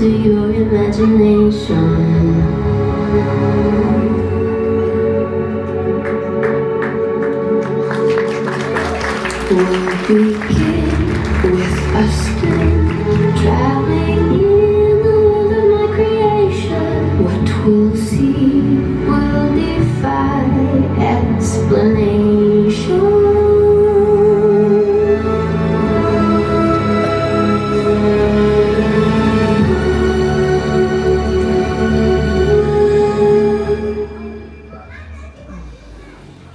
to your imagination. We'll begin with a spin, traveling in the world of my creation. What we'll see will defy explanation.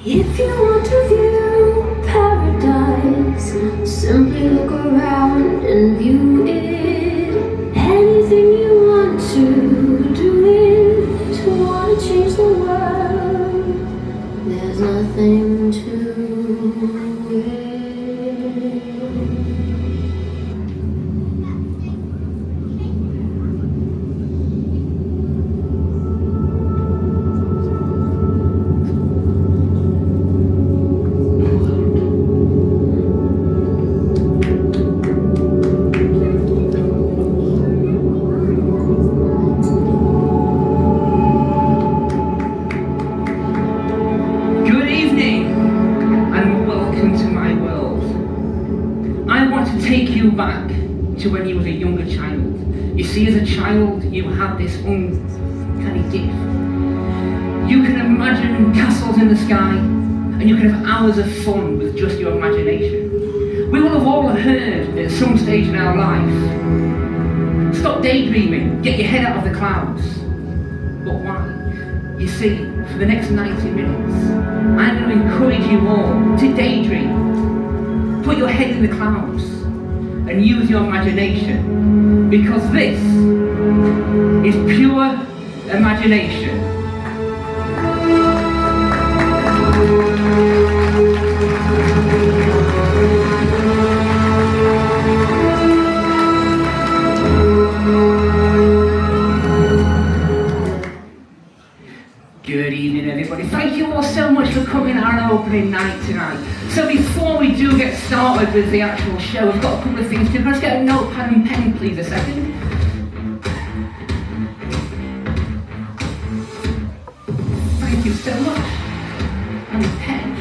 If you want to view paradise, simply look around and view it. Anything you want to do it. Want to change the world, there's nothing to it. Take you back to when you was a younger child. You see, as a child, you had this uncanny gift. You can imagine castles in the sky, and you can have hours of fun with just your imagination. We will have all heard at some stage in our life, stop daydreaming, get your head out of the clouds. But why? You see, for the next 90 minutes, I'm going to encourage you all to daydream. Put your head in the clouds and use your imagination, because this is pure imagination. Good evening, everybody. Thank you all so much for coming on our opening night tonight. So before we do get started with the actual show, we've got a couple of things to do. Let's get a notepad and pen, please, a second. Thank you so much. And a pen.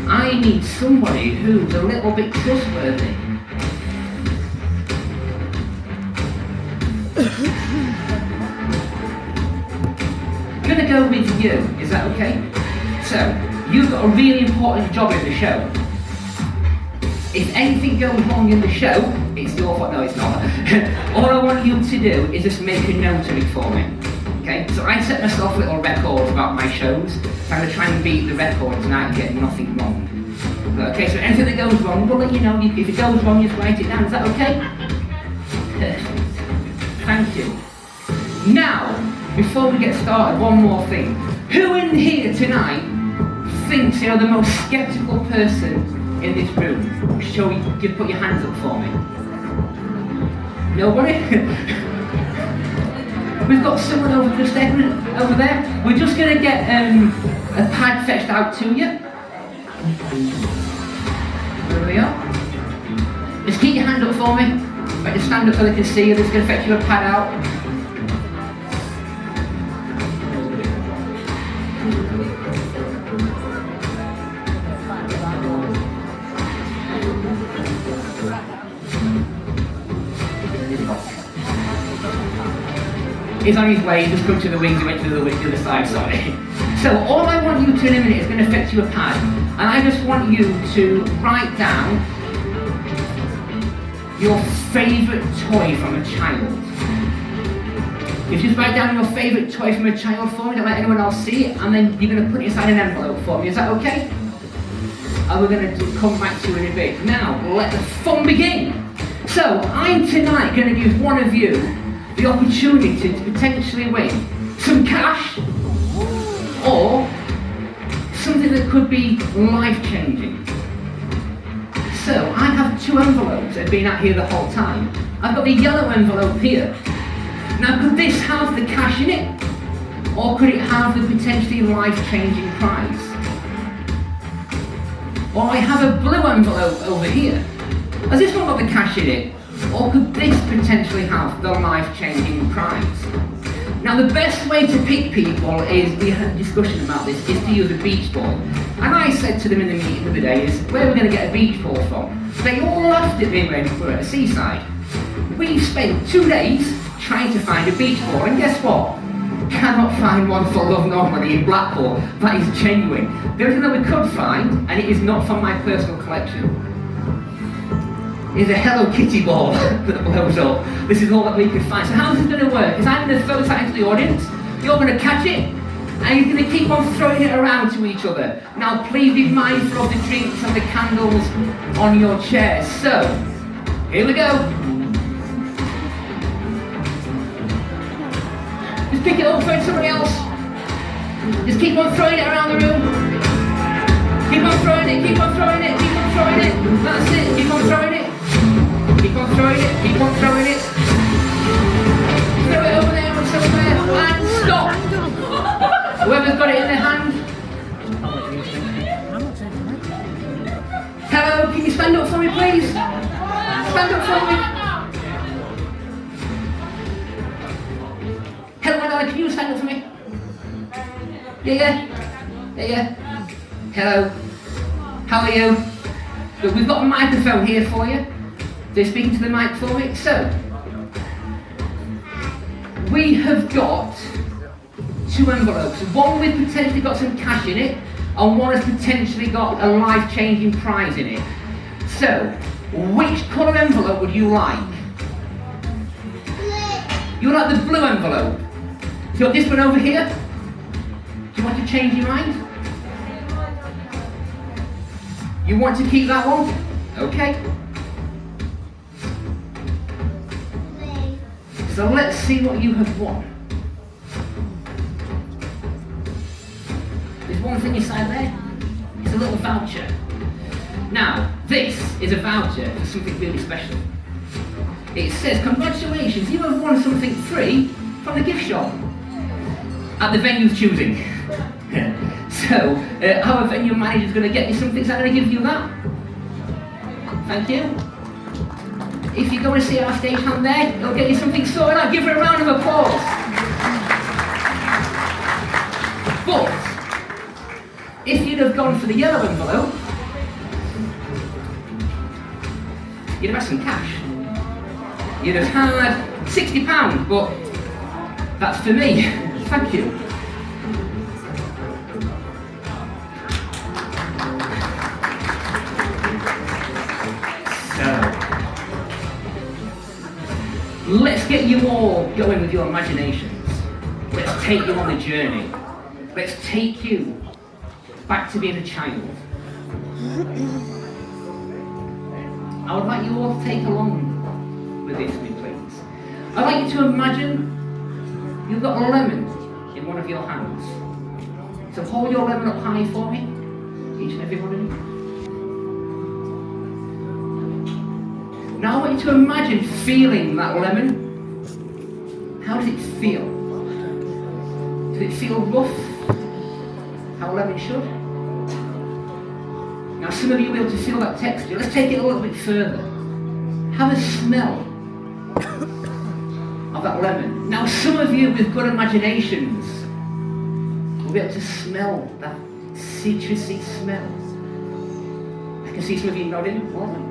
I need somebody who's a little bit trustworthy. I'm going to go with you, is that okay? So, you've got a really important job in the show. If anything goes wrong in the show, it's your fault. No, it's not. All I want you to do is just make a note of it for me. Okay? So I set myself little records about my shows. So I'm going to try and beat the record tonight and get nothing wrong. Okay, so anything that goes wrong, we'll let you know. If it goes wrong, just write it down. Is that okay? Perfect. Thank you. Now, before we get started, one more thing. Who in here tonight thinks you're the most skeptical person in this room? Show you, just put your hands up for me. Nobody? We've got someone over there. We're just going to get a pad fetched out to you. There we are. Just keep your hand up for me. Right, just stand up so they can see you. They're just going to fetch you a pad out. He's on his way, he's just come to the wings, he went to the other side, sorry. So all I want you to in a minute is going to fetch you a pad, and I just want you to write down your favourite toy from a child. You just write down your favourite toy from a child for me, don't let anyone else see it, and then you're going to put it inside an envelope for me, is that okay? And we're going to come back to you in a bit. Now, let the fun begin! So, I'm tonight going to give one of you the opportunity to potentially win some cash or something that could be life-changing. So I have two envelopes that have been out here the whole time. I've got the yellow envelope here. Now could this have the cash in it? Or could it have the potentially life-changing prize? Or I have a blue envelope over here. Has this one got the cash in it? Or could this potentially have the life-changing prize? Now the best way to pick people is, we had a discussion about this, is to use a beach ball. And I said to them in the meeting the other day, is where are we going to get a beach ball from? They all laughed at me when we were at the seaside. We spent 2 days trying to find a beach ball, and guess what? Cannot find one for love nor money in Blackpool. That is genuine. The only thing that we could find, and it is not from my personal collection, is a Hello Kitty ball that blows up. This is all that we could find. So how's this going to work? Is I'm going to throw that into the audience, you're going to catch it, and you're going to keep on throwing it around to each other. Now please be mindful of the drinks and the candles on your chairs. So, here we go. Just pick it up, throw it to somebody else. Just keep on throwing it around the room. Keep on throwing it, keep on throwing it, keep on throwing it. That's it, keep on throwing it. Keep on throwing it, keep on throwing it. Throw it over there and somewhere, and stop. Whoever's got it in their hand. Hello, can you stand up for me, please? Stand up for me. Hello, my darling, can you stand up for me? Yeah. Hello. How are you? Look, we've got a microphone here for you. They're speaking to the mic for me. So, we have got 2 envelopes. One with potentially got some cash in it, and one has potentially got a life-changing prize in it. So, which colour envelope would you like? You like the blue envelope? You got this one over here? Do you want to change your mind? You want to keep that one? Okay. So let's see what you have won. There's one thing inside there. It's a little voucher. Now, this is a voucher for something really special. It says, congratulations, you have won something free from the gift shop at the venue's choosing. So, our venue manager is going to get you something, so I'm going to give you that. Thank you. If you go and see our stagehand there, he'll get you something sorted out. Give her a round of applause. But, if you'd have gone for the yellow envelope, you'd have had some cash. You'd have had £60, but that's for me. Thank you. Let's get you all going with your imaginations. Let's take you on the journey. Let's take you back to being a child. I would like you all to take along with this, please. I'd like you to imagine you've got a lemon in one of your hands. So hold your lemon up high for me, each and every one of you. Now I want you to imagine feeling that lemon. How does it feel? Does it feel rough? How a lemon should? Now some of you will be able to feel that texture. Let's take it a little bit further. Have a smell of that lemon. Now some of you with good imaginations will be able to smell that citrusy smell. I can see some of you nodding. All right.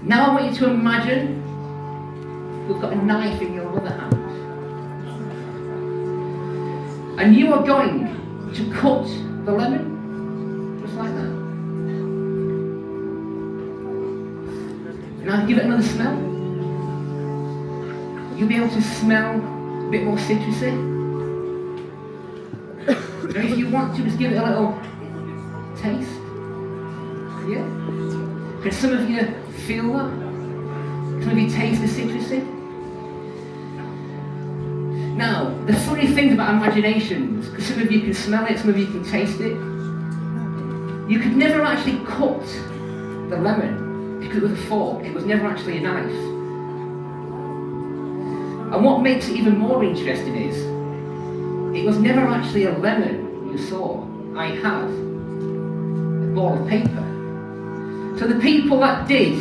Now I want you to imagine you've got a knife in your other hand. And you are going to cut the lemon, just like that. Now give it another smell. You'll be able to smell a bit more citrusy. Now if you want to, just give it a little taste. Yeah? Can some of you feel that? Some of you taste the citrusy? Now, the funny thing about imaginations, because some of you can smell it, some of you can taste it, you could never actually cut the lemon because it was a fork, it was never actually a knife. And what makes it even more interesting is, it was never actually a lemon you saw. I had a ball of paper. So the people that did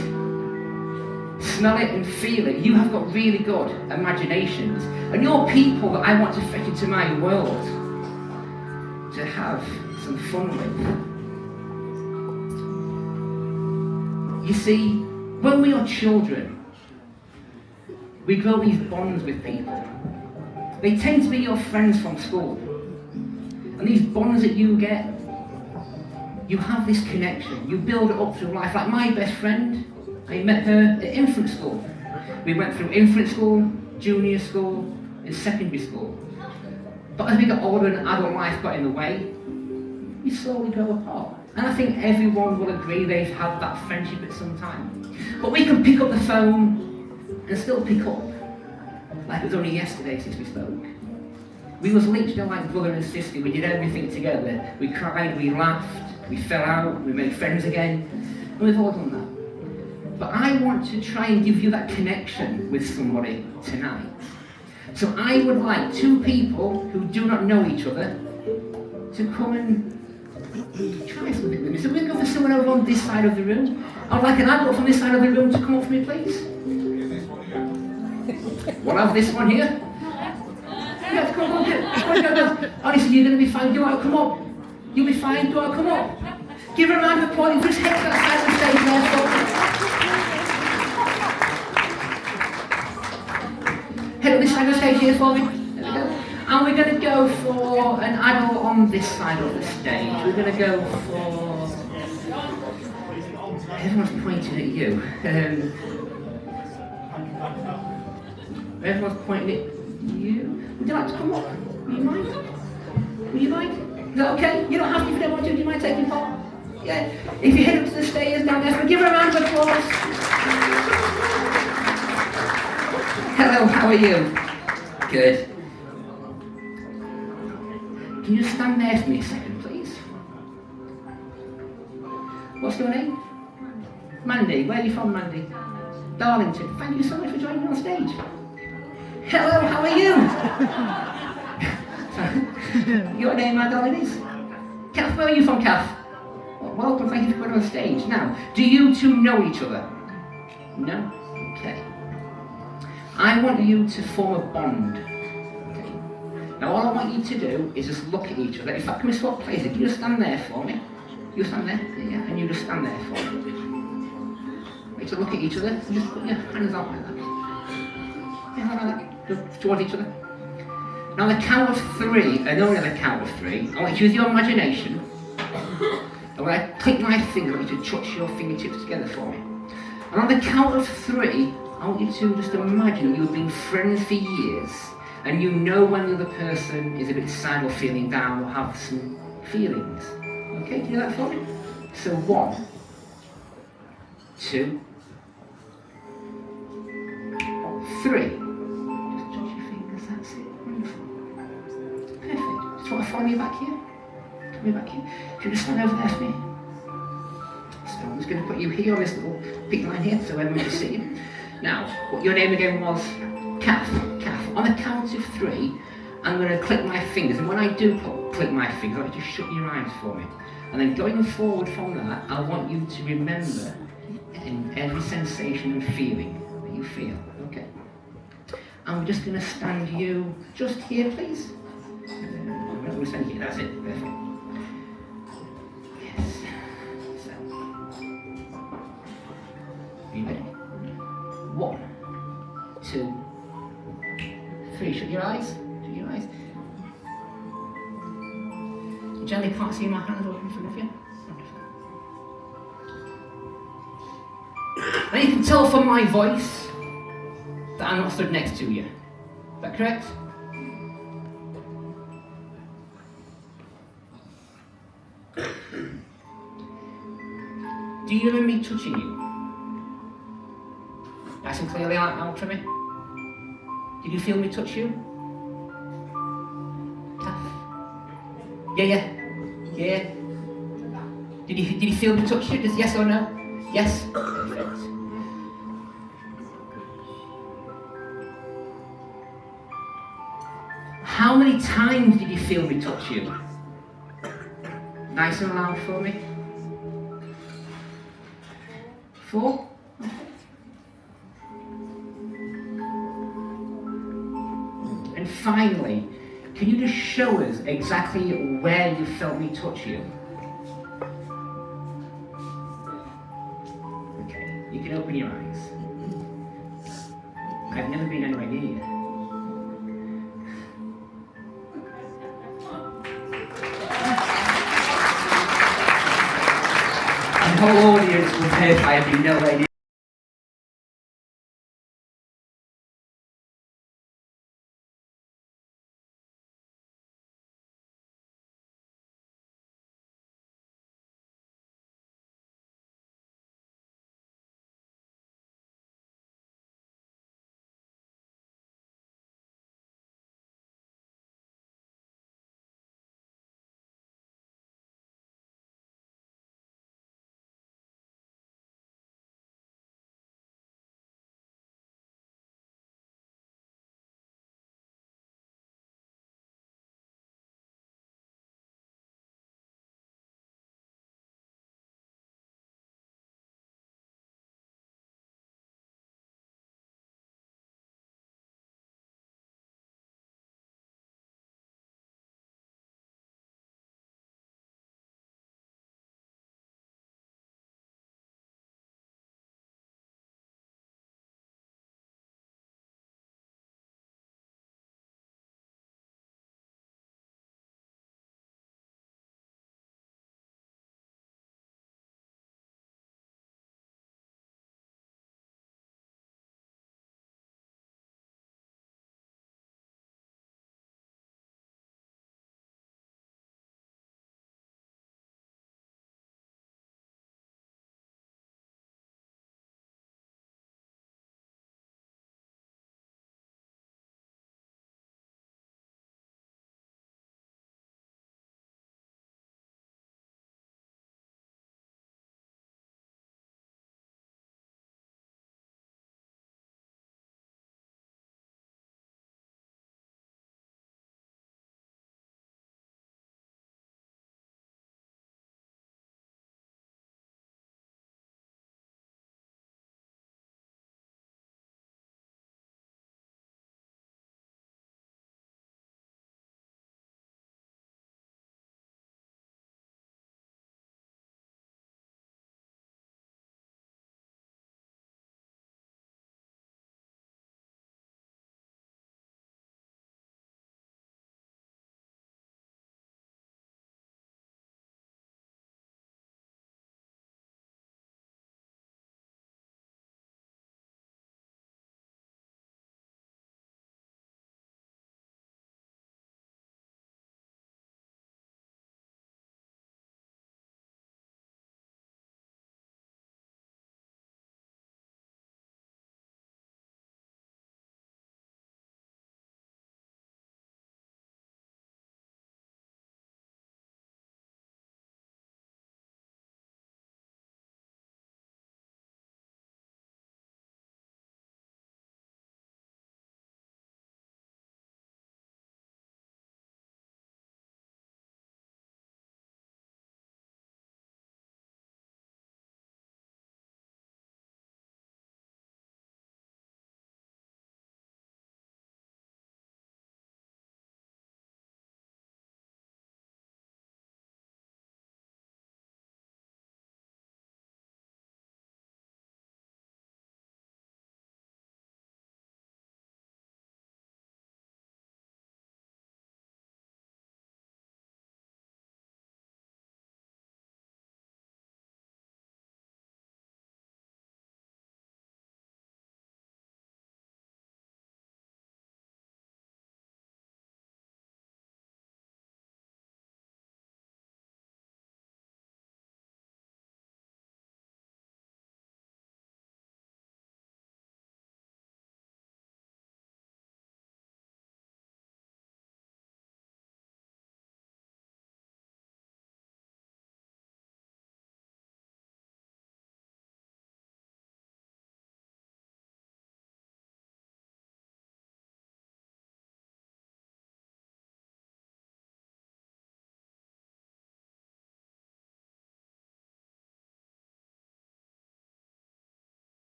smell it and feel it. You have got really good imaginations. And you're people that I want to fetch into my world to have some fun with. You see, when we are children, we grow these bonds with people. They tend to be your friends from school. And these bonds that you get, you have this connection. You build it up through life. Like my best friend, I met her at infant school. We went through infant school, junior school, and secondary school. But as we got older and adult life got in the way, we slowly grow apart. And I think everyone will agree they've had that friendship at some time. But we can pick up the phone and still pick up like it was only yesterday since we spoke. We was literally like brother and sister. We did everything together. We cried, we laughed, we fell out, we made friends again. And we've all done that. But I want to try and give you that connection with somebody tonight. So I would like two people who do not know each other to come and try something with me. So we're going to go for someone over on this side of the room. I'd like an adult from this side of the room to come up for me, please. We'll have this one here. Yes, come on, go. Honestly, you're going to be fine. Do you want to come up? You'll be fine. Do you want to come up? Give her a round of applause. Just head to that side of the stage there. Head up this side of the stage here for me. There we go. And we're going to go for an adult on this side of the stage. We're going to go for... Everyone's pointing at you. Everyone's pointing at you. Would you like to come up? Would you mind? Would you mind? Is that okay? You don't have to if you don't want to. Do you mind taking part? Yeah. If you head up to the stairs down there, so give her a round of applause. Hello, how are you? Good. Can you just stand there for me a second, please? What's your name? Mandy. Where are you from, Mandy? Darlington. Thank you so much for joining me on stage. Hello, how are you? Your name, my darling, is? Kath, where are you from, Kath? Well, welcome, thank you for coming on stage. Now, do you two know each other? No? Okay. I want you to form a bond. Okay. Now, all I want you to do is just look at each other. In fact, can we swap places? Can you just stand there for me? You stand there? Yeah, and you just stand there for me. Wait to look at each other and just put your hands out like that. Yeah, like that. Just towards each other. Now, on the count of three, and only on the count of three, I want you to use your imagination. And when I click my finger, I want you to touch your fingertips together for me. And on the count of three, I want you to just imagine you've been friends for years, and you know when the other person is a bit sad or feeling down or have some feelings. Okay, can you do that for me? So 1, 2, 3. Just touch your fingers, that's it. Wonderful. Perfect. Just want to follow me back here? Come me back here. Can you just stand over there for me? So I'm just going to put you here on this little pink line here so everyone can see you. Now, what your name again was? Kath. Kath. On the count of 3, I'm going to click my fingers. And when I do click my fingers, I want you to shut your eyes for me. And then going forward from that, I want you to remember in every sensation and feeling that you feel. Okay? And we're just going to stand you just here, please. We're going to stand here. That's it. Perfect. Yes. So. Are you ready? 1, 2, 3. Shut your eyes. Shut your eyes. You generally can't see my hands open in front of you. Now you can tell from my voice that I'm not stood next to you. Is that correct? Do you remember me touching you? Nice and clearly out for me. Did you feel me touch you? Tough. Yeah. Did you feel me touch you? Just yes or no? Yes? Perfect. How many times did you feel me touch you? Nice and loud for me. 4? finally, can you just show us exactly where you felt me touch you? Okay, you can open your eyes. I've never been anywhere near you. And the whole audience was terrified. I have been nowhere near.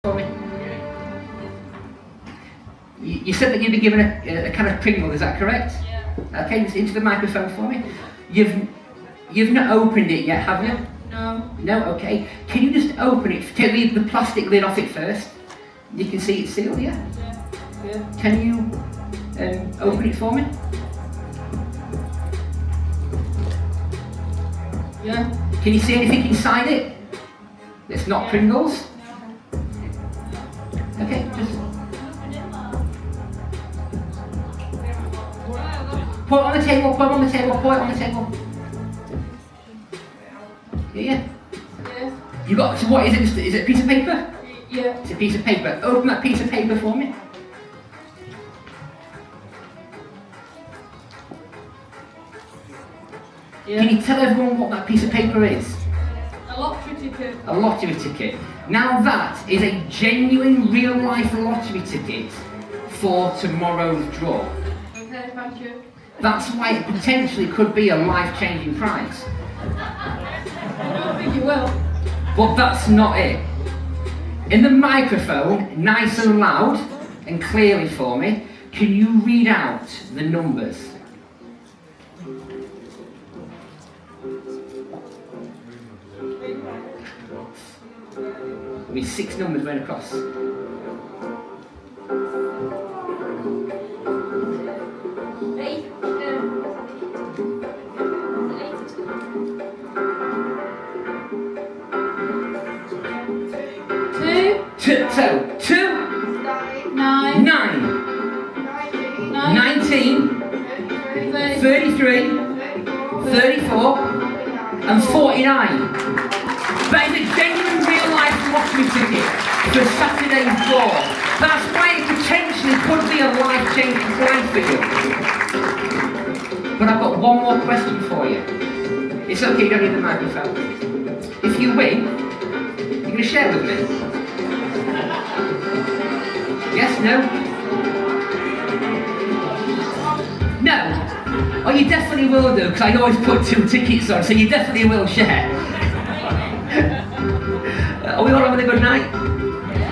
For me. You said that you'd be given a can of Pringles, is that correct? Yeah. Okay, just into the microphone for me. You've not opened it yet, have you? No. No, okay. Can you just open it? Take the plastic lid off it first. You can see it's sealed, yeah? Yeah. Can you open it for me? Yeah. Can you see anything inside it? It's not Pringles? Okay, just put it on the table, put it on the table, put it on the table. Yeah. Yeah. You got, so what is it? Is it a piece of paper? Yeah. It's a piece of paper. Open that piece of paper for me. Yeah. Can you tell everyone what that piece of paper is? A lottery ticket. A lottery ticket. Now that is a genuine real life lottery ticket for tomorrow's draw. Okay, thank you. That's why it potentially could be a life-changing prize. I don't think you will. But that's not it. In the microphone, nice and loud and clearly for me, can you read out the numbers? There'll be 6 numbers going across. So, 2, 9, 19, 33, 34, and 49. That is a genuine real life lottery ticket for Saturday's draw. That's why it potentially could be a life-changing prize for you. But I've got one more question for you. It's okay, you don't need the microphone. If you win, you're going to share with me. Yes, no? No? Oh, you definitely will do, because I always put 2 tickets on, so you definitely will share. Are we all having a good night?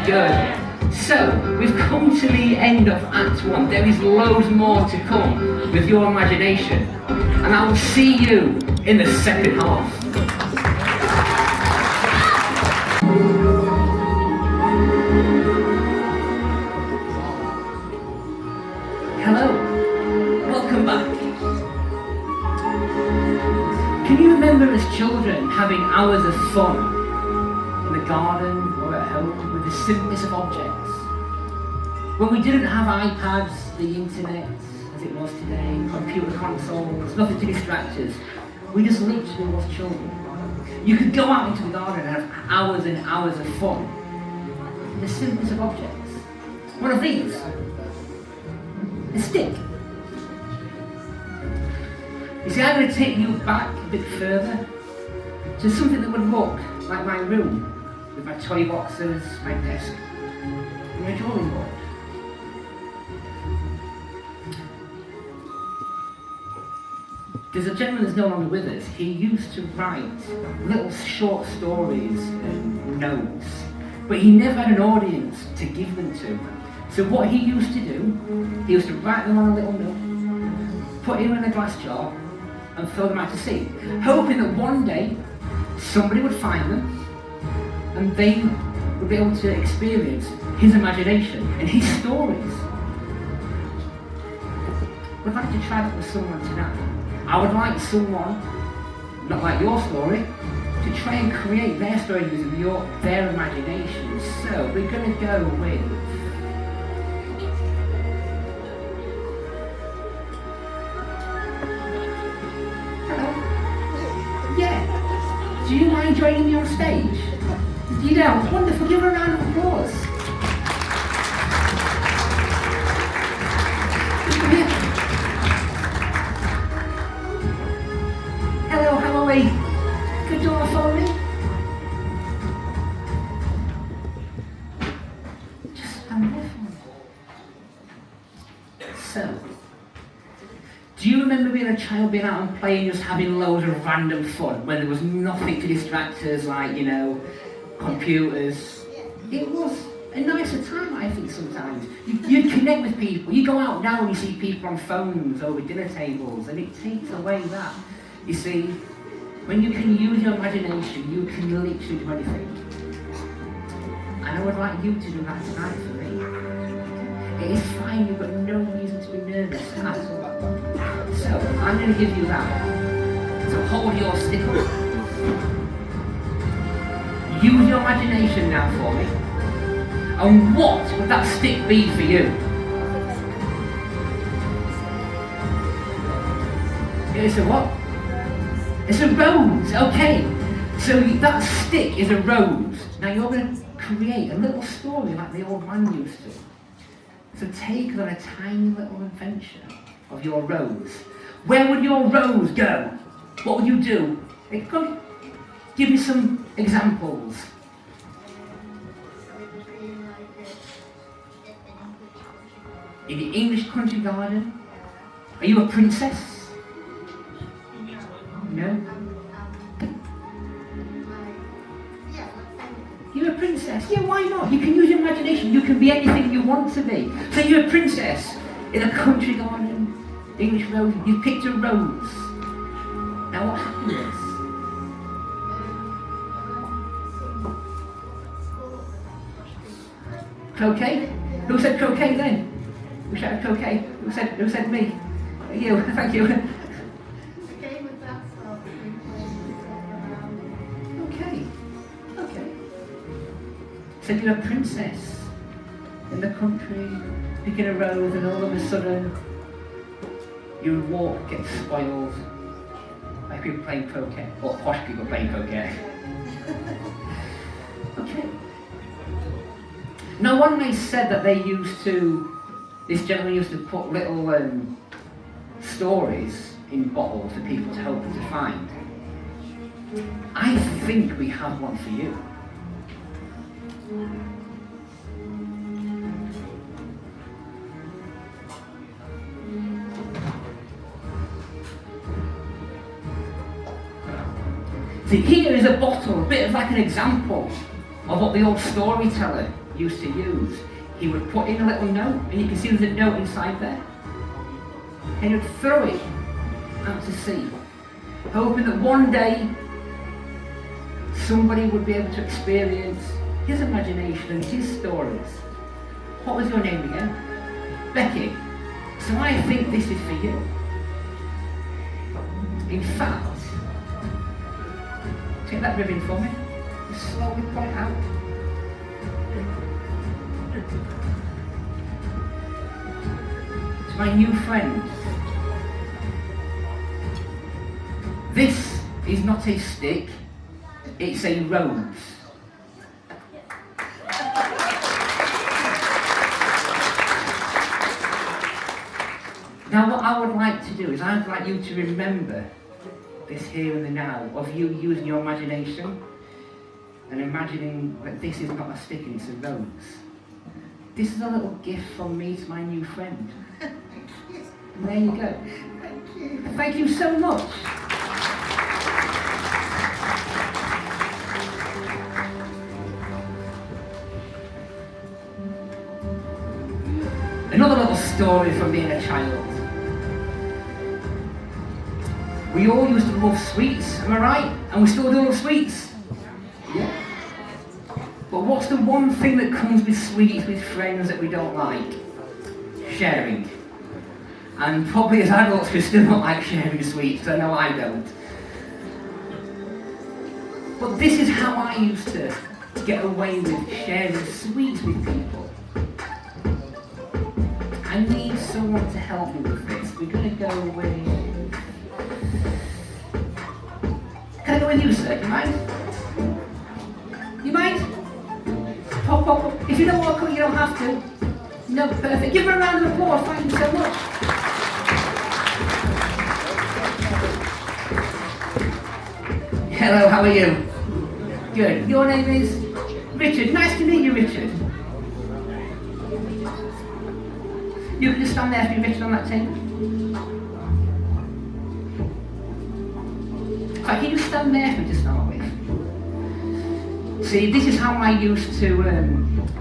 Good. So, we've come to the end of Act 1. There is loads more to come with your imagination. And I will see you in the second half. Hello, welcome back. Can you remember as children having hours of fun in the garden or at home with the simplest of objects? When we didn't have iPads, the internet as it was today, computer consoles, nothing to distract us, we just literally was children. You could go out into the garden and have hours and hours of fun with the simplest of objects. One of these. A stick. You see, I'm going to take you back a bit further to something that would look like my room, with my toy boxes, my desk, and my drawing board. There's a gentleman that's no longer with us. He used to write little short stories and notes, but he never had an audience to give them to. So what he used to do, he used to write them on a little note, put them in a glass jar, and throw them out to sea, hoping that one day somebody would find them, and they would be able to experience his imagination and his stories. I'd like to try that with someone tonight. I would like someone, not like your story, to try and create their story using their imagination. So we're going to go with... Do you mind joining me on stage? You don't? Wonderful, give her a round of applause. Come here. Hello, how are we? Could you all follow me? Just stand there for me. So, do you remember being a child, being out and playing, just having loads of random fun when there was nothing to distract us, like, computers? It was a nicer time, I think, sometimes. You connect with people. You go out now and you see people on phones over dinner tables, and it takes away that. You see, when you can use your imagination, you can literally do anything. And I would like you to do that tonight for me. It is fine, you've got no reason to be nervous at all. So, I'm going to give you that. So hold your stick up. Use your imagination now for me. And what would that stick be for you? It's a what? It's a rose, okay. So that stick is a rose. Now you're going to create a little story like the old man used to. So take on a tiny little adventure of your rose. Where would your rose go? What would you do? Give me some examples. In the English country garden? Are you a princess? No? You're a princess. Yeah, why not? You can use your imagination. You can be anything you want to be. So you're a princess in a country garden, English rose. You picked a rose. Now what happens? Croquet? Who said croquet then? Who shouted croquet? Who said me? You. Thank you. Okay. So you're a princess in the country, picking a rose, and all of a sudden your walk gets spoiled by people playing croquet, or posh people playing croquet. Okay. Now one may said that this gentleman used to put little stories in bottles for people to help them to find. I think we have one for you. See, here is a bottle, a bit of like an example of what the old storyteller used to use. He would put in a little note, and you can see there's a note inside there. And he would throw it out to sea, hoping that one day somebody would be able to experience his imagination and his stories. What was your name again? Becky. So I think this is for you. In fact, take that ribbon for me. Just slowly pull it out. To my new friend. This is not a stick, it's a rose. Now what I would like to do is I'd like you to remember this here and the now of you using your imagination and imagining that this is not a stick and it's a rose. This is a little gift from me to my new friend. And there you go. Thank you so much. Another little story from being a child. We all used to love sweets, am I right? And we still do love sweets. Yeah. But what's the one thing that comes with sweets with friends that we don't like? Sharing. And probably as adults we still don't like sharing sweets, I know I don't. But this is how I used to get away with sharing sweets with people. I need someone to help me with this. We're going to go with... Can I go with you, sir? Do you mind? You mind? Pop. If you don't want to come, you don't have to. No, perfect. Give her a round of applause. Thank you so much. Hello, how are you? Good. Your name is? Richard. Nice to meet you, Richard. You can just stand there for me, Richard, on that table. So can you stand there for me to start with? See, this is how I used to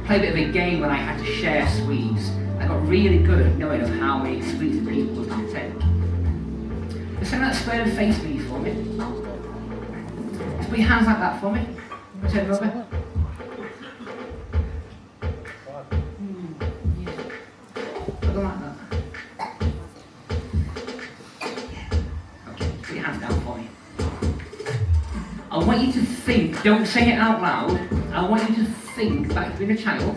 play a bit of a game when I had to share sweets. I got really good at knowing of how many sweets the people was going to take. Just send that square and face me for me. Just put your hands like that for me. Turn over. Yeah. Put them like that. Yeah. Okay, put your hands down for me. I want you to think, don't say it out loud, I want you to think back to being a child,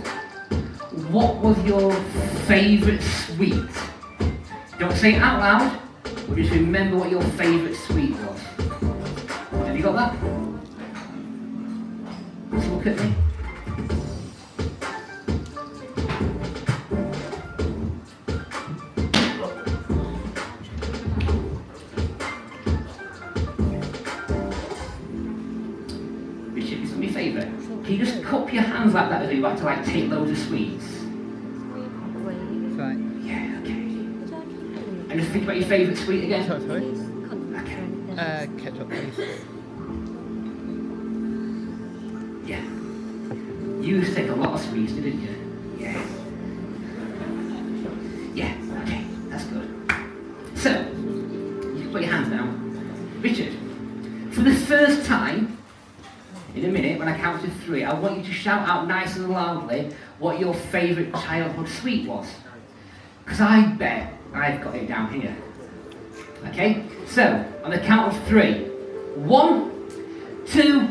what was your favourite sweet? Don't say it out loud, but just remember what your favourite sweet was. Have you got that? Let's look at me. Richard, this is my favourite. Can you just cup your hands like that as you have to like take loads of sweets? Right. Yeah, okay. And just think about your favourite sweet again. Sorry. Okay. Ketchup, please. Yeah. You used to take a lot of sweets, didn't you? Yeah. Yeah, okay, that's good. So, you can put your hands down. Richard, for the first time, in a minute, when I count to 3, I want you to shout out nice and loudly what your favourite childhood sweet was. Because I bet I've got it down here. Okay? So, on the count of 3. 1, 2,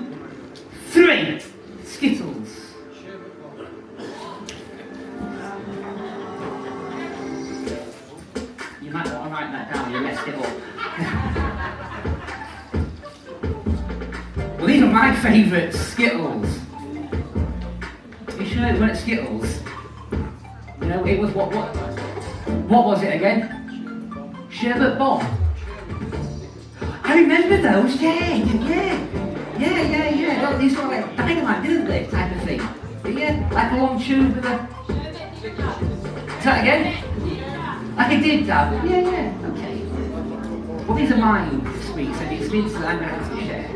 3. Skittles. You might want to write that down, you messed it up. Well, these are my favourite Skittles. You sure it weren't Skittles? You know, it was what was it again? Sherbet Bomb. I remember those, yeah. Well, these were like dynamite, didn't they, type of thing. But yeah, like a long tube with a... Is that again? Like a did that? Yeah, okay. Well, these are my sweets, and it's means that I'm going to have to share.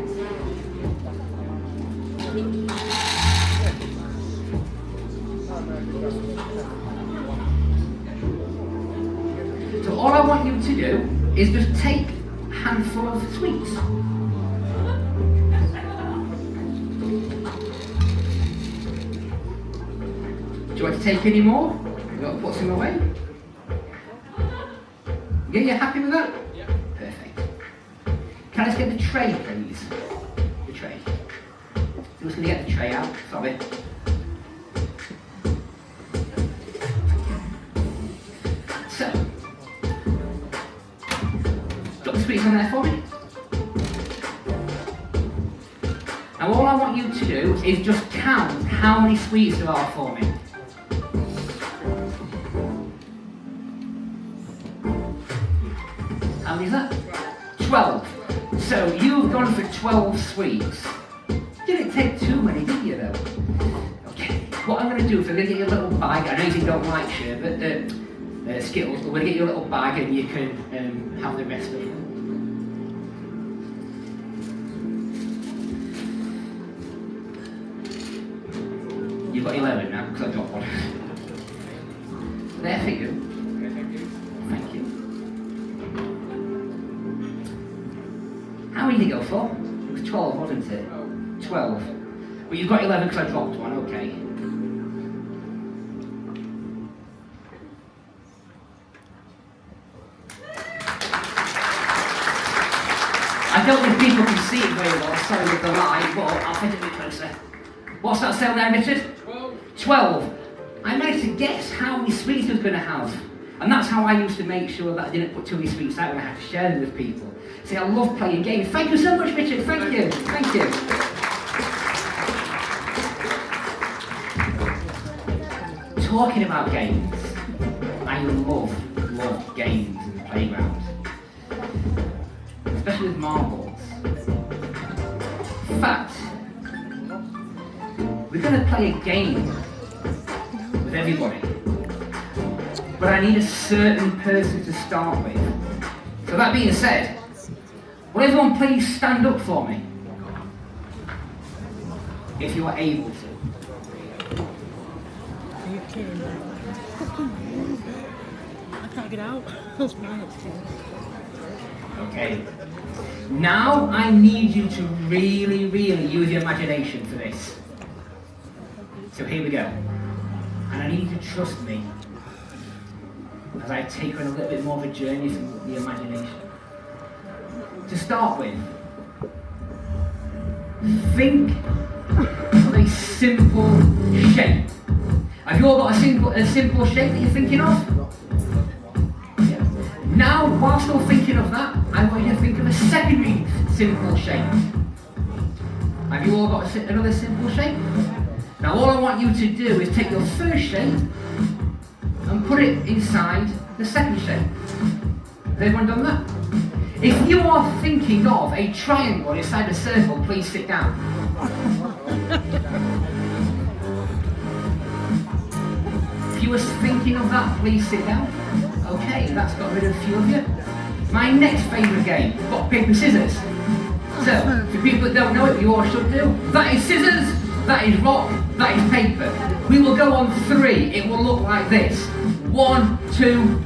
So all I want you to do is just take a handful of sweets. Do you want to take any more? You want to put some away? Yeah, you're happy with that? Yeah. Perfect. Can I just get the tray, please? The tray. I'm just going to get the tray out. Sorry. So, got the sweets on there for me? Now all I want you to do is just count how many sweets there are for me. How many is that? 12. So you've gone for 12 sweets. Didn't take too many, did you though? Okay. What I'm going to do is I'm going to get you a little bag. I know you don't like sherbet, Skittles, but we're going to get you a little bag and you can have the rest of them. You've got 11 now, because I dropped one. There for you. Thank you. How many did you go for? It was 12, wasn't it? 12. Well, you've got 11 because I dropped one, okay. I don't think people can see it very well, sorry with the light, but I'll take it a bit closer. What's that sale there, Richard? 12. I managed to guess how many sweets I was going to have. And that's how I used to make sure that I didn't put too many sweets out when I had to share them with people. See, I love playing games. Thank you so much, Richard. Thank you. Thank you. Talking about games, I love games in the playground. Especially with marbles. In fact, we're going to play a game with everybody. But I need a certain person to start with. So that being said, will everyone please stand up for me? if you are able to. Are you kidding me? I can't get out. That's mine upstairs. Okay. Now I need you to really, really use your imagination for this. So here we go. And I need you to trust me as I take you on a little bit more of a journey through the imagination. To start with, think of a simple shape. Have you all got a simple shape that you're thinking of? Yeah. Now, while still thinking of that, I want you to think of a secondary simple shape. Have you all got another simple shape? Now all I want you to do is take your first shape and put it inside the second shape. Has everyone done that? If you are thinking of a triangle inside a circle, please sit down. If you were thinking of that, please sit down. Okay, that's got rid of a few of you. My next favourite game, rock, paper, scissors. So, for people that don't know it, you all should do. That is scissors, that is rock, that is paper. We will go on 3, it will look like this. 1, 2,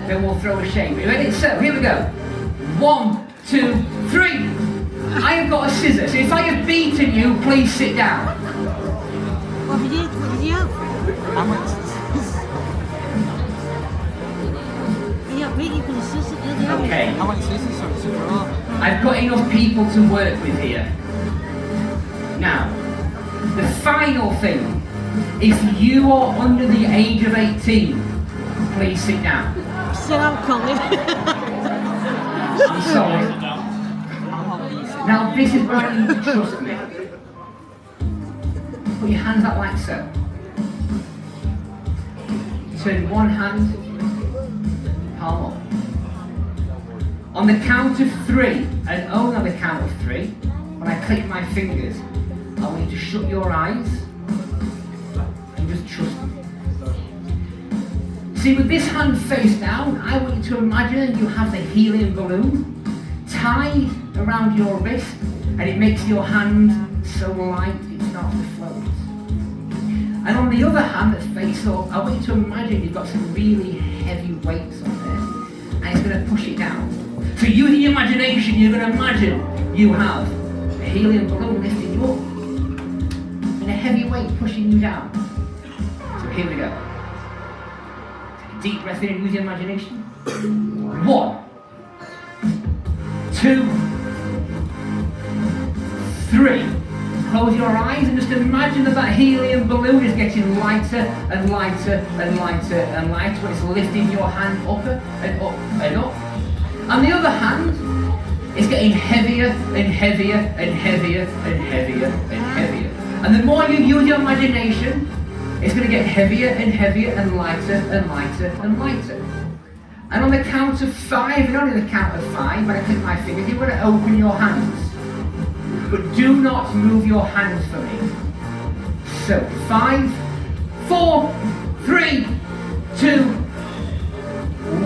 then we'll throw a shape. You ready? So, here we go. 1, 2, 3. I have got a scissor, so if I have beaten you, please sit down. What did you have? How much? Yeah, beat you for the scissors. Okay. How many scissors are super off? I've got enough people to work with here. Now, the final thing, if you are under the age of 18, please sit down. Sit down, Colin. I'm sorry. Now, this is where I need you to trust me. Put your hands up like so. Turn one hand, palm up. On the count of 3, and only on the count of 3, when I click my fingers, I want you to shut your eyes and just trust me. See, with this hand face down, I want you to imagine you have the helium balloon tied around your wrist, and it makes your hand so light it starts to float. And on the other hand that's face up, I want you to imagine you've got some really heavy weights on there, and it's going to push it down. So using your imagination, you're going to imagine you have a helium balloon lifting you up, and a heavy weight pushing you down. So here we go. Take a deep breath in and use your imagination. 1, 2, 3. Close your eyes and just imagine that that helium balloon is getting lighter and lighter and lighter and lighter. It's lifting your hand up and up and up. And the other hand is getting heavier and heavier and heavier and heavier and heavier. And the more you use your imagination, it's going to get heavier and heavier and lighter and lighter and lighter. And on the count of 5, and only the count of 5, when I click my fingers, you're going to open your hands. But do not move your hands for me. So 5, 4, 3, 2,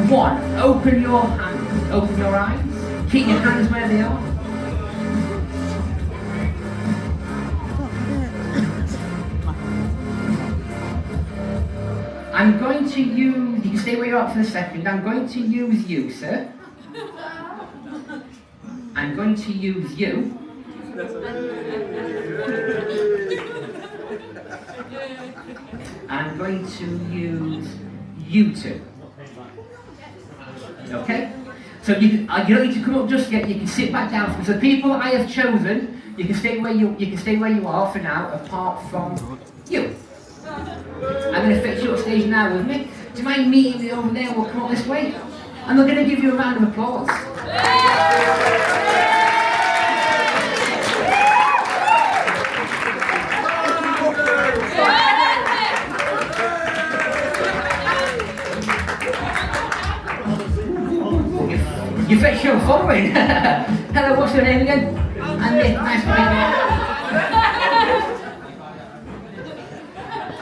1. Open your hands. Open your eyes. Keep your hands where they are. I'm going to use, you can stay where you are for a second. I'm going to use you, sir. I'm going to use you. I'm going to use you two. Okay? So you don't need to come up just yet. You can sit back down. So the people that I have chosen, you can stay where you are for now, apart from you. I'm going to fetch you upstage now with me. Do you mind meeting me over there? We'll come up this way, and we're going to give you a round of applause. You fetch your following. Hello, what's your name again? Andy, nice to meet you.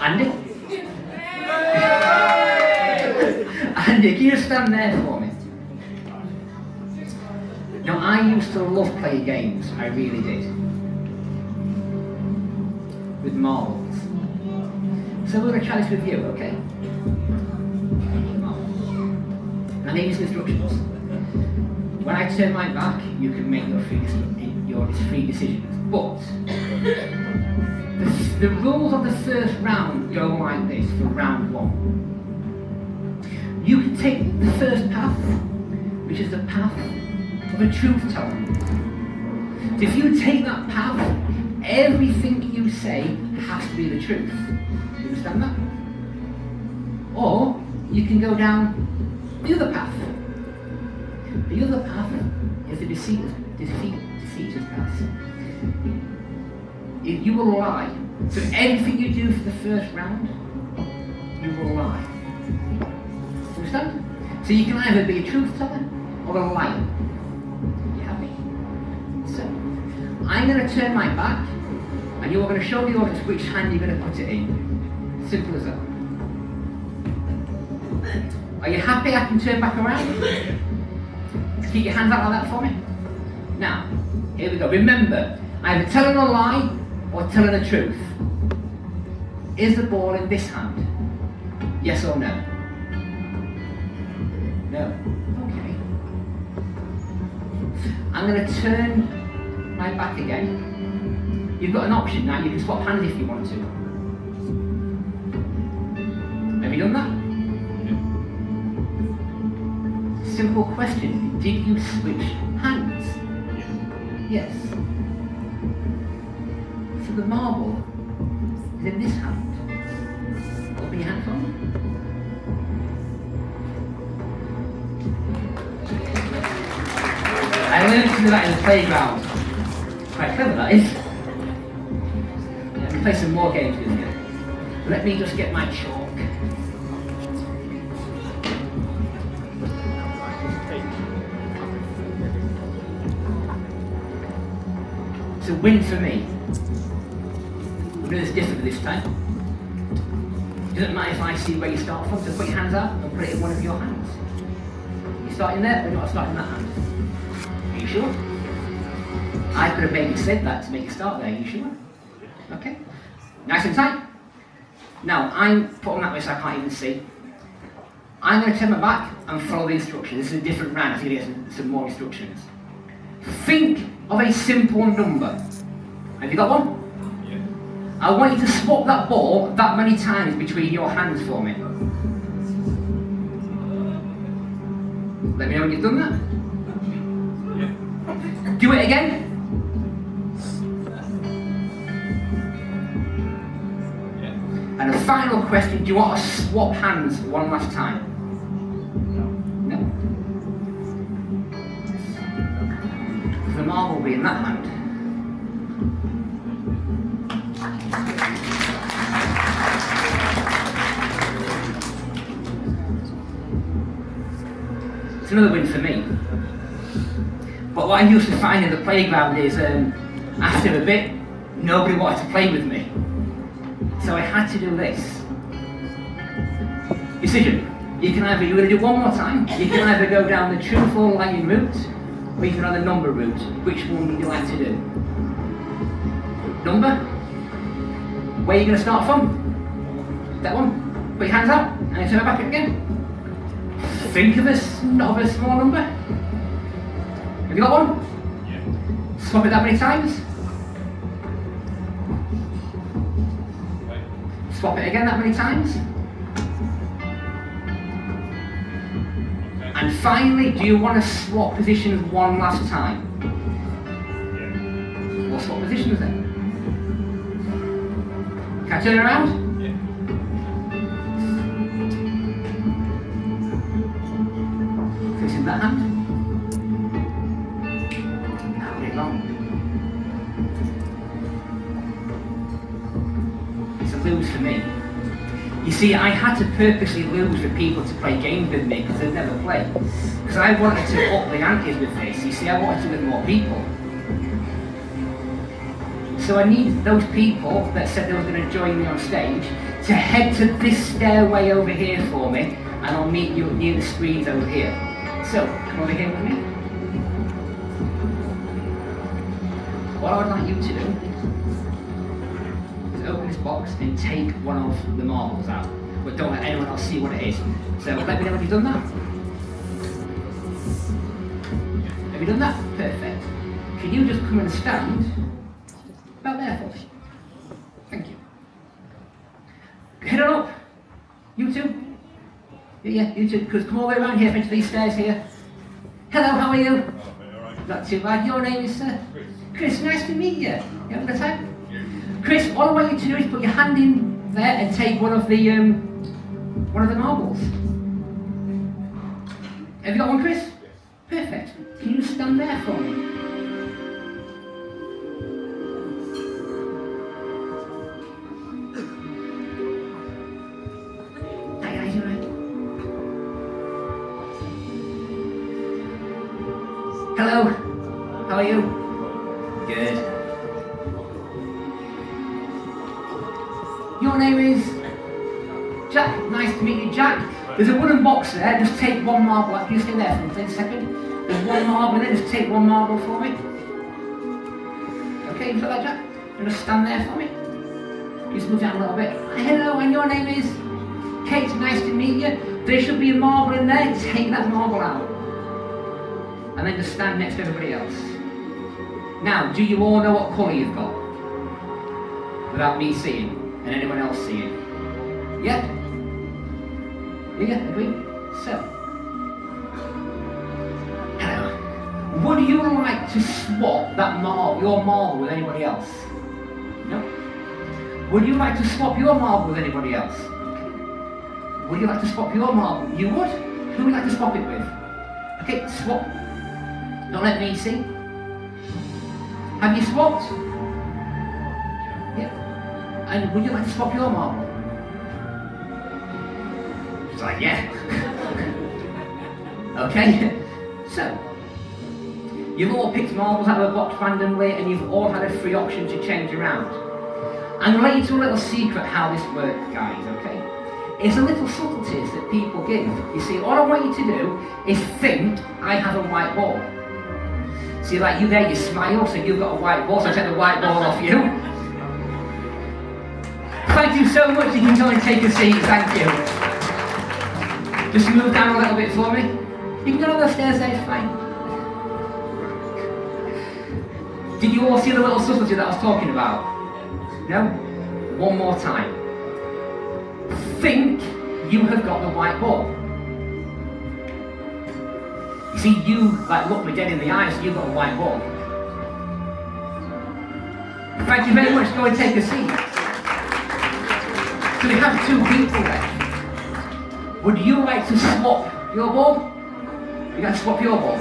Andy? Andy, can you just stand there for me? Now, I used to love playing games, I really did. with marbles. So we're going to try this with you, okay? And I need these instructions. When I turn my back, you can make your free decisions. But the rules of the first round go like this for round 1. You can take the first path, which is the path of a truth teller. So if you take that path, everything you say has to be the truth. You understand that? Or you can go down the other path. The other path is the deceiver's path. You will lie. So everything you do for the first round, you will lie. Understand? So you can either be a truth teller or a liar. You happy? So I'm going to turn my back, and you're going to show the audience which hand you're going to put it in. Simple as that. Are you happy? I can turn back around. Just keep your hands out like that for me. Now, here we go. Remember, either telling a lie or telling the truth. Is the ball in this hand? Yes or no? No. Okay. I'm going to turn my back again. You've got an option now. You can swap hands if you want to. Have you done that? Simple question. Did you switch hands? Yes. So the marble is in this hand. Open your hand for me. I learned to do that in the playground. Quite clever that is. Yeah, we play some more games with you. Let me just get my chalk. It's a win for me. We'll do this differently this time. It doesn't matter if I see where you start from, so put your hands out and put it in one of your hands. You're starting there, or you're not starting that hand. Are you sure? I could have maybe said that to make you start there. Are you sure? Okay. Nice and tight. Now, I'm put on that way so I can't even see. I'm going to turn my back and follow the instructions. This is a different round. I'm going to get some more instructions. Think of a simple number. Have you got one? Yeah. I want you to swap that ball that many times between your hands for me. Let me know when you've done that. Yeah. Do it again. Yeah. And a final question, do you want to swap hands one last time? No. The marble will be in that hand. It's another win for me. But what I used to find in the playground is after a bit, nobody wanted to play with me. So I had to do this. Decision. You're going to do one more time. You can either go down the truth or lying route, or you can go the number route. Which one would you like to do? Number? Where are you going to start from? That one. Put your hands out and then turn it back again. Think of a small number. Have you got one? Yeah. Swap it that many times. Okay. Swap it again that many times. And finally, do you want to swap positions one last time? Yeah. We'll swap positions then. Can I turn around? Yeah. So it's in that hand. Now put it long. It's a lose for me. You see, I had to purposely lose for people to play games with me because they'd never play. Because I wanted to up the antes with this. You see, I wanted to with more people. So I needed those people that said they were going to join me on stage to head to this stairway over here for me, and I'll meet you near the screens over here. So, come over here with me. What I would like you to do is open box and take one of the marbles out. But don't let anyone else see what it is. So let me know if you've done that. Have you done that? Perfect. Can you just come and stand about there for me? Thank you. Head on up. You two. Yeah, you two. Because come all the way around here, into these stairs here. Hello, how are you? Not too bad. Your name is Chris. Nice to meet you. You having a good time? Chris, all I want you to do is put your hand in there and take one of the marbles. Have you got one, Chris? Perfect. Can you stand there for me? Hi guys, you alright? Hello. How are you? Good. Your name is Jack. Nice to meet you, Jack. There's a wooden box there. Just take one marble out. Can you stay there for me? Take a second. There's one marble in it. Just take one marble for me. Okay, you got that, Jack? You just stand there for me. Just move down a little bit. Hello, and your name is Kate. Nice to meet you. There should be a marble in there. Take that marble out. And then just stand next to everybody else. Now, do you all know what colour you've got? Without me seeing, and anyone else seeing? Yeah? Yeah, agree? So, hello. Would you like to swap that your marble with anybody else? No? Would you like to swap your marble with anybody else? Would you like to swap your marble? You would? Who would you like to swap it with? Okay, swap. Don't let me see. Have you swapped? Yeah. And would you like to swap your marble? She's like, yeah. Okay. So, you've all picked marbles out of a box randomly and you've all had a free option to change around. I'm going to let you to a little secret how this works, guys, okay? It's a little subtleties that people give. You see, all I want you to do is think I have a white ball. See, like you there, you smile, so you've got a white ball, so I take the white ball off you. Thank you so much, you can go and take a seat, thank you. Just move down a little bit for me. You can go down the stairs there, it's fine. Did you all see the little subtlety that I was talking about? No? One more time. Think you have got the white ball. You see, you look me dead in the eyes, you've got a white ball. Thank you very much, go and take a seat. So we have two people left. Would you like to swap your ball? You like to swap your ball?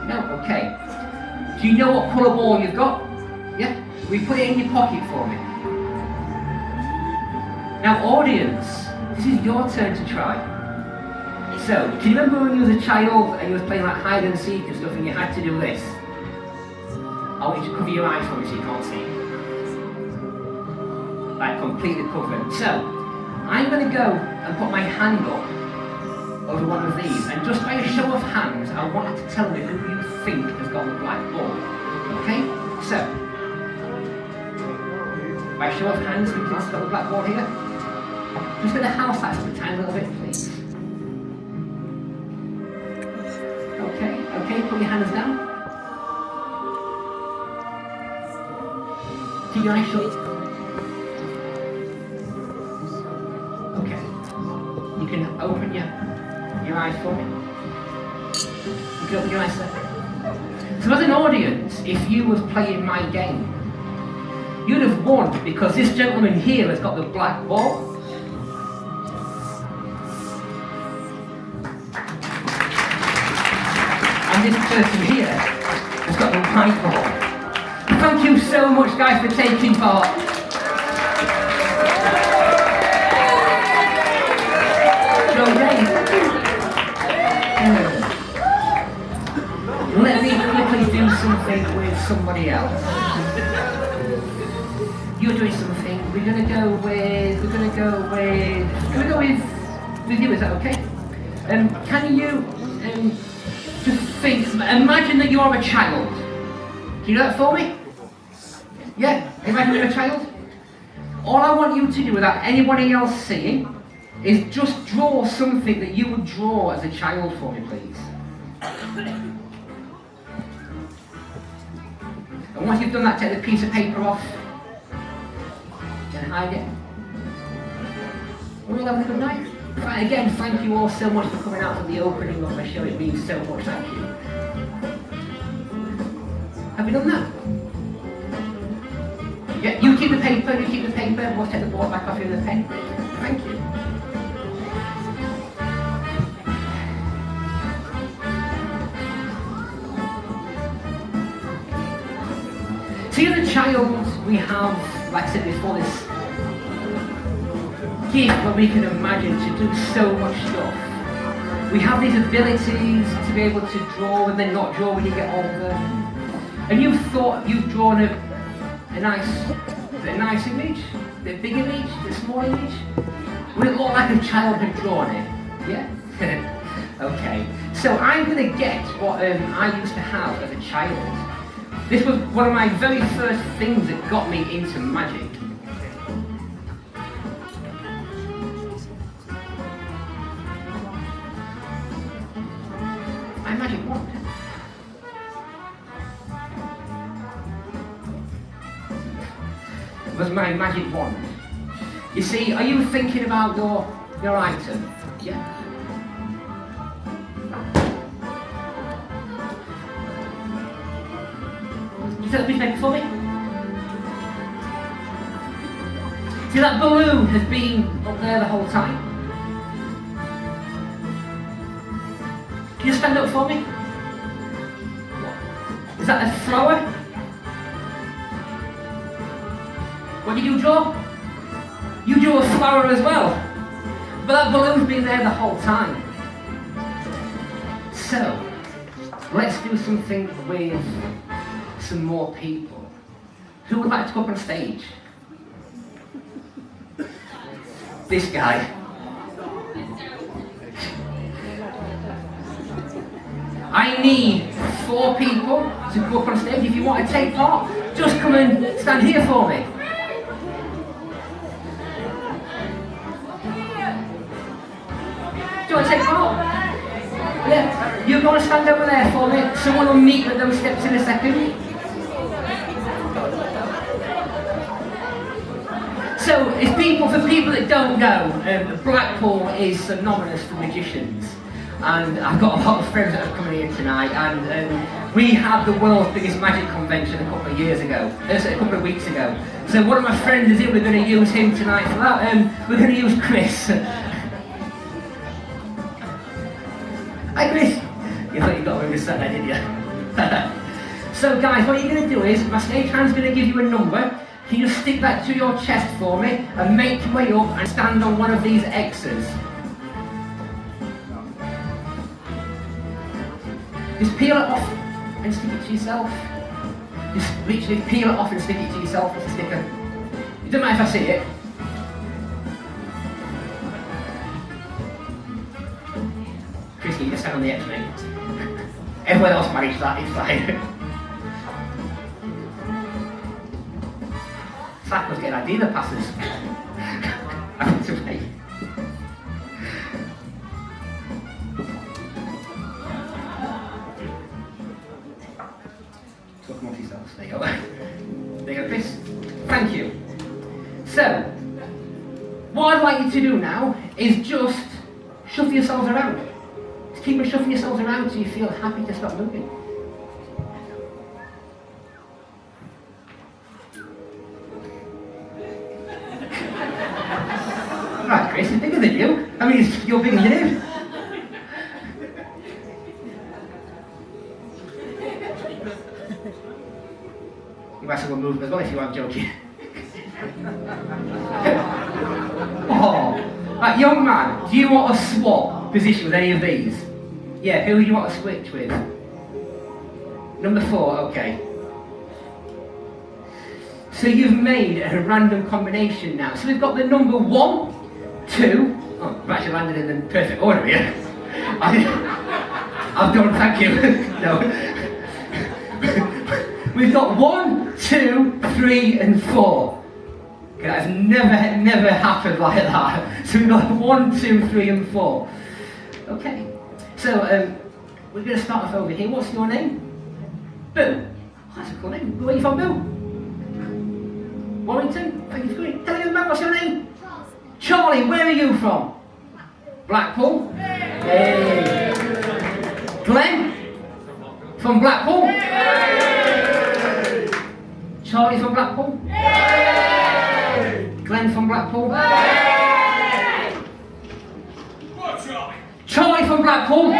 No? Okay. Do you know what colour ball you've got? Yeah? We put it in your pocket for me. Now audience, this is your turn to try. So, do you remember when you was a child and you was playing like hide and seek and stuff and you had to do this? I want you to cover your eyes for me so you can't see. Like completely covered. So, I'm going to go and put my hand up over one of these and just by a show of hands I want you to tell me who you think has got the black ball. Okay? So, by a show of hands, who has got the black ball here? Just get the house lights up a tiny little bit please. Okay, put your hands down. Keep your eyes shut. Okay. You can open your eyes for me. You can open your eyes there. So as an audience, if you was playing my game, you'd have won because this gentleman here has got the black ball. And this person here has got the white ball. Thank you so much guys for taking part. Let me quickly do something with somebody else. You're doing something. We're gonna go with you, is that okay? Can you just think, imagine that you're a child. Can you do that for me? Yeah? Imagine you're a child? All I want you to do without anybody else seeing is just draw something that you would draw as a child for me, please. And once you've done that, take the piece of paper off and hide it. We're all having a good night. Right, again, thank you all so much for coming out for the opening of my show. It means so much, thank you. Have you done that? Yeah, you keep the paper, we'll take the board back off you with the pen. Thank you. See, as a child, we have, like I said before, this gift where we can imagine to do so much stuff. We have these abilities to be able to draw and then not draw when you get older. And you've thought you've drawn a nice image, the big image, the small image. Would it look like a child had drawn it? Yeah? Okay. So I'm going to get what I used to have as a child. This was one of my very first things that got me into magic. My magic wand. Was my magic wand. You see, are you thinking about your item? Yeah. You take the piece of paper for me? See, that balloon has been up there the whole time. Can you stand up for me? Is that a flower? What did you draw? You drew a flower as well. But that balloon's been there the whole time. So, let's do something with some more people. Who would like to go up on stage? This guy. I need 4 people to go up on stage. If you want to take part, just come and stand here for me. Do you want to take part? Yeah. You're going to stand over there for me. Someone will meet with those steps in a second. So, for people that don't know, Blackpool is synonymous for magicians. And I've got a lot of friends that have come here tonight, and we had the world's biggest magic convention a couple of weeks ago. So one of my friends is here, we're going to use him tonight for that. We're going to use Chris. Hi Chris! You thought you got away with sat there, didn't you? So guys, what you're going to do is, my stage hand's going to give you a number. Can you stick that to your chest for me, and make your way up and stand on one of these X's. Just peel it off and stick it to yourself. Just literally peel it off and stick it to yourself with a sticker. It doesn't matter if I see it. Christy, you just stand on the X, mate. Everyone else managed that, it's fine. Cycles getting idea passes. Having to wait. Talk amongst yourselves. There you go. There you go, Chris. Thank you. So, what I'd like you to do now is just shuffle yourselves around. Just keep on shuffling yourselves around so you feel happy to stop moving. Right, Chris, he's bigger than you. I mean, you're bigger than him. You might as well move as well if you aren't joking. Oh, right, young man, do you want to swap position with any of these? Yeah, who do you want to switch with? Number 4, okay. So you've made a random combination now. So we've got the number 1, 2. Oh, I've actually landed in the perfect order here. I've done, thank you. No. We've got 1, 2, 3, and 4. Okay, that's never happened like that. So we've got 1, 2, 3 and 4. Okay, so we're going to start off over here. What's your name? Boo. Oh, that's a cool name. Where are you from, Boo? Warrington? Thank you for coming. Tell me about what's your name? Charlie, where are you from? Blackpool? Hey. Glenn? From Blackpool? Charlie from Blackpool? Glenn from Blackpool? Charlie from Blackpool?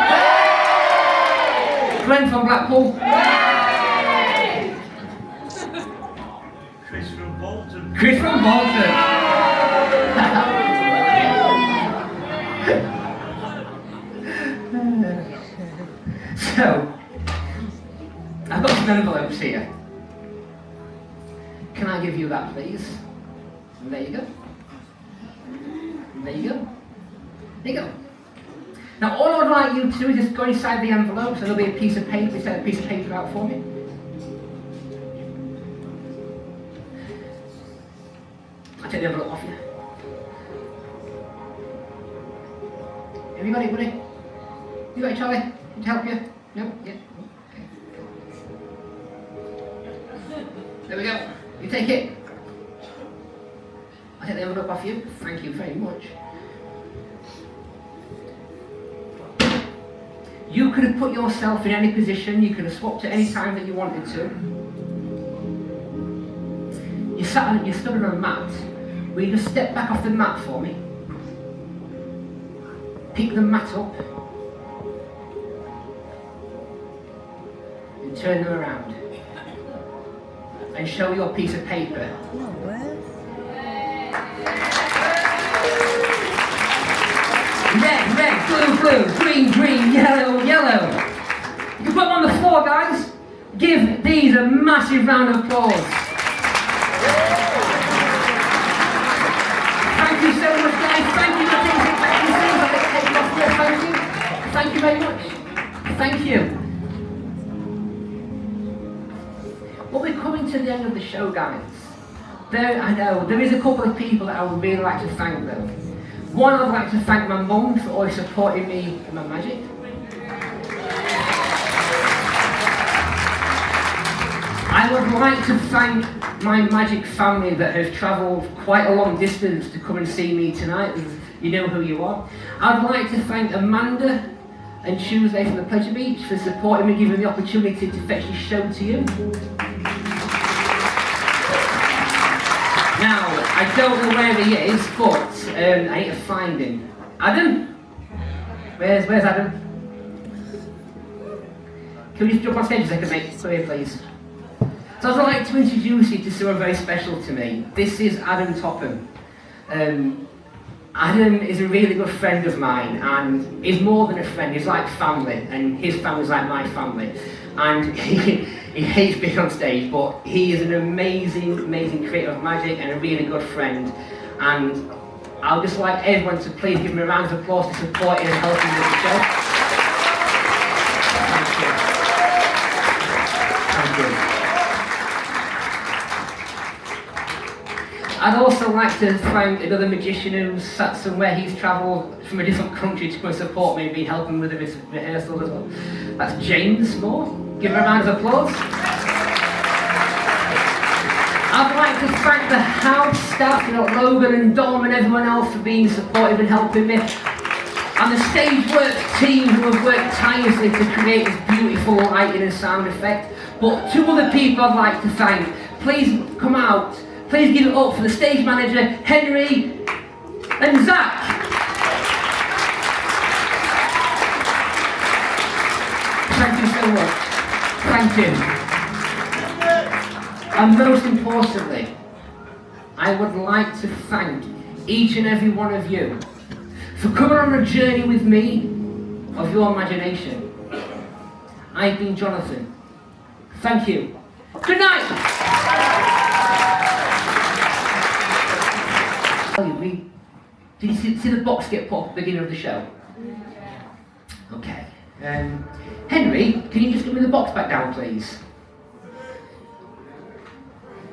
Glenn from Blackpool? Chris from Bolton. Chris from Bolton. So, I've got some envelopes here. Can I give you that, please? And there you go. And there you go. There you go. Now, all I would like you to do is just go inside the envelope, so there'll be a piece of paper. Set a piece of paper out for me. I'll take the envelope off you. Have you got it, buddy? You got it, Charlie? Can I help you? No? Yeah? Okay. There we go. You take it. I'll take the envelope off you. Thank you very much. You could have put yourself in any position. You could have swapped at any time that you wanted to. You stood on a mat. Will you just step back off the mat for me? Pick the mat up. And turn them around. And show your piece of paper. Red, blue, green, yellow. You can put them on the floor, guys. Give these a massive round of applause. Thank you so much, guys. Thank you for taking Thank you. Thank you very much. Thank you. Well, we're coming to the end of the show, guys. I know, there is a couple of people that I would really like to thank, though. One, I'd like to thank my mum for always supporting me in my magic. I would like to thank my magic family that have travelled quite a long distance to come and see me tonight. You know who you are. I'd like to thank Amanda and Tuesday from the Pleasure Beach for supporting me, giving me the opportunity to fetch this show to you. Now, I don't know where he is, but I need to find him. Adam? Where's Adam? Can we just jump on stage a second, mate? Come here, please. So I'd like to introduce you to someone very special to me. This is Adam Topham. Adam is a really good friend of mine, and he's more than a friend, he's like family, and his family's like my family. And he hates being on stage, but he is an amazing creator of magic and a really good friend. And I'd just like everyone to please give him a round of applause to support him and help him with the show. Thank you. I'd also like to thank another magician who's sat somewhere. He's travelled from a different country to come and support me and be helping with the rehearsals as well. That's James Moore. Give him a round of applause. I'd like to thank the house staff, Logan and Dom and everyone else for being supportive and helping me. And the stage work team who have worked tirelessly to create this beautiful lighting and sound effect. But two other people I'd like to thank. Please come out. Please give it up for the stage manager, Henry and Zach. Thank you so much. Thank you. And most importantly, I would like to thank each and every one of you for coming on a journey with me of your imagination. I've been Jonathan. Thank you. Good night. Did you see the box get put up at the beginning of the show? Okay. Henry, can you just give me the box back down, please?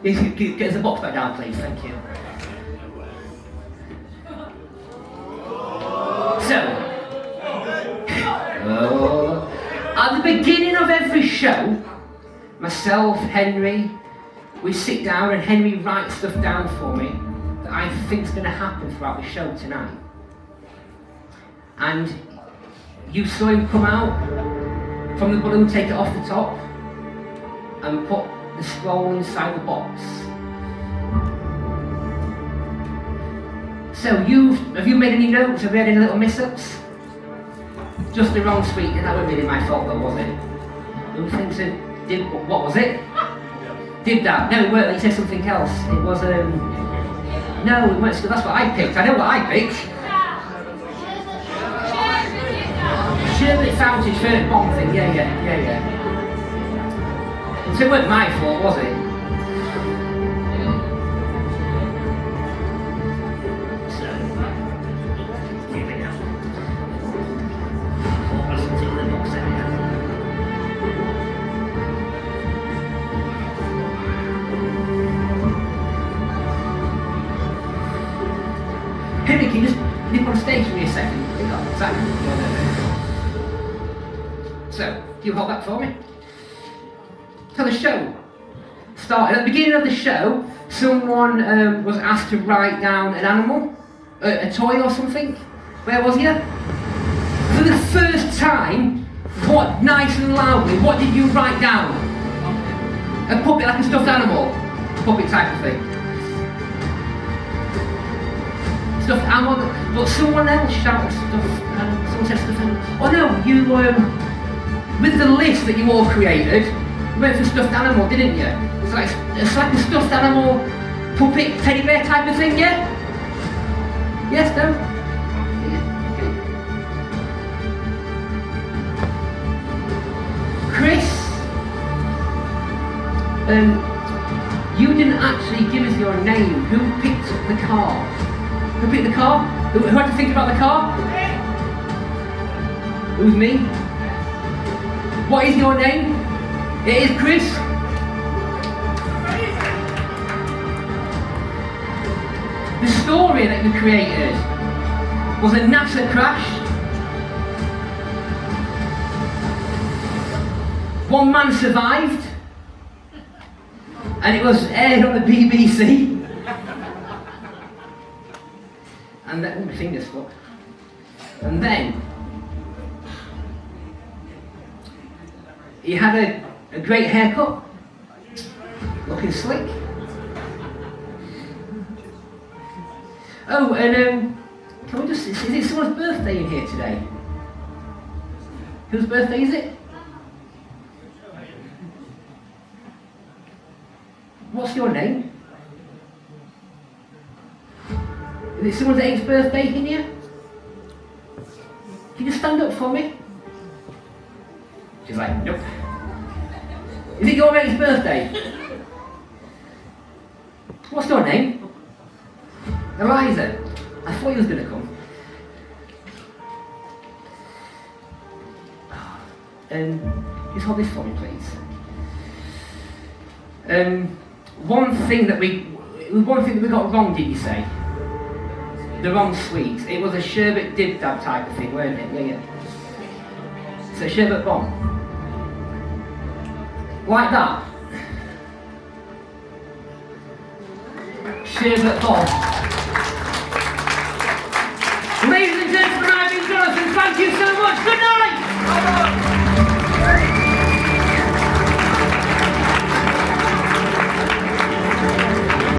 Get us the box back down, please. Thank you. At the beginning of every show, myself, Henry, we sit down and Henry writes stuff down for me that I think's going to happen throughout the show tonight. And you saw him come out from the balloon, take it off the top, and put the scroll inside the box. So have you made any notes? Have you had any little miss-ups? Just the wrong sweet, and that wasn't really my fault though, was it? Who thinks it did, what was it? Did that? No, it weren't, he said something else. It was, no, it weren't, that's what I picked. I know what I picked. Sherbet fountain, sherbet bomb thing, yeah. So it weren't my fault, was it? So, here we go. Henry, can you just nip on stage for me a second? So, you hold that for me. So the show started. At the beginning of the show, someone was asked to write down an animal, a toy or something. Where was you? For the first time, what, nice and loudly, what did you write down? A puppet, like a stuffed animal? Puppet type of thing. Stuffed animal, but someone else shouted stuff, someone said stuffed animal. Oh no, you, with the list that you all created, you went for stuffed animal, didn't you? It's like a stuffed animal, puppet, teddy bear type of thing, yeah? Yes, no? Chris, you didn't actually give us your name. Who picked the car? Who picked the car? Who had to think about the car? It was me. What is your name? It is Chris. The story that you created was a NASA crash. One man survived, and it was aired on the BBC. And then, my fingers fucked. And then he had a great haircut, looking slick. Oh, and can we just, is it someone's birthday in here today? Whose birthday is it? What's your name? Is it someone's 8th birthday in here? Can you stand up for me? She's like, nope. Is it your 8th birthday? What's your name? Eliza. I thought you was going to come. Just hold this for me, please. One thing that we got wrong, did you say? The wrong sweet. It was a sherbet dib dab type of thing, weren't it? Yeah. It's a sherbet bomb. Like that. Sherbet bomb.